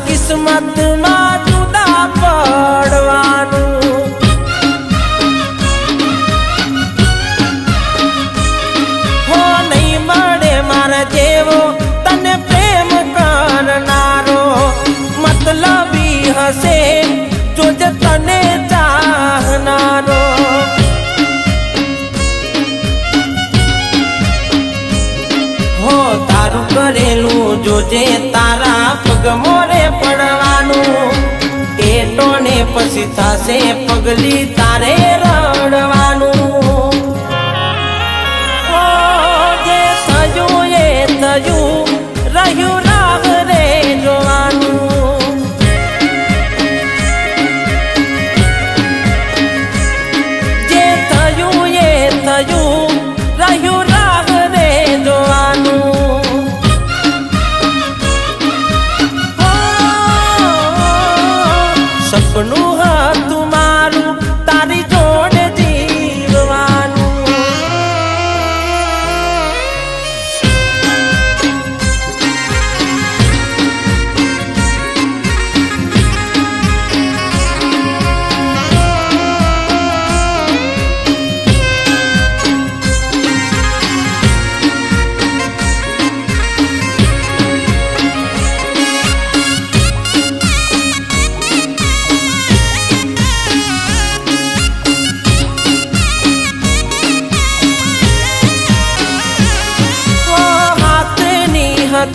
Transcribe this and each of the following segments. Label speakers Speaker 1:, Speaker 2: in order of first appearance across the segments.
Speaker 1: किस्मत में जुदा पड़वानू। हो नहीं मळे मारा जेवो तने प्रेम करनारो, मतलबी हसे जोज तने चाहनारो। हो तारू करेलू जोजे तारा पग मोरे पड़वानू। एटो ने पछी थासे पगली तारे रड़वानू। ओ जे थयू ए थयू रह्यू राह रे जोवानू। जे थयू ए थयू रह्यू राह रे जोवानू। सपनू हतु मारू तारी जोड़े जीववानू।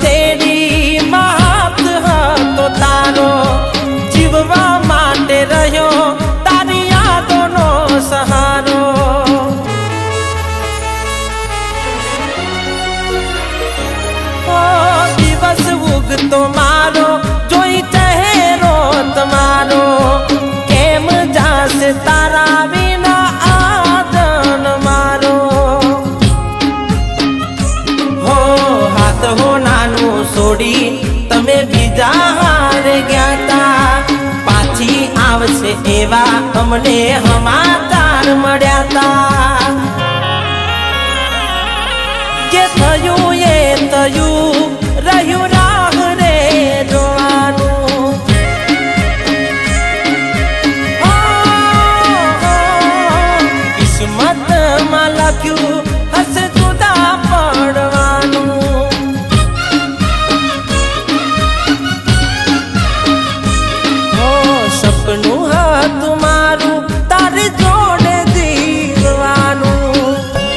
Speaker 1: तेरी मात तो तारो जीववा माटे रह्यो तारी यादोनो सहारो। ओ दिवस उगतो मारो जोई चेहरो तमारो। केम जासे तारा बिना आदन मारो। हो हाथ हो नानू सोड़ी तमे बीजा हार गयाता। पाछी आवशे एवा अमने समाचार मळ्याता। जे थयू ए थयू रह्यू राह रे जोवानू। किस्मत में लख्यू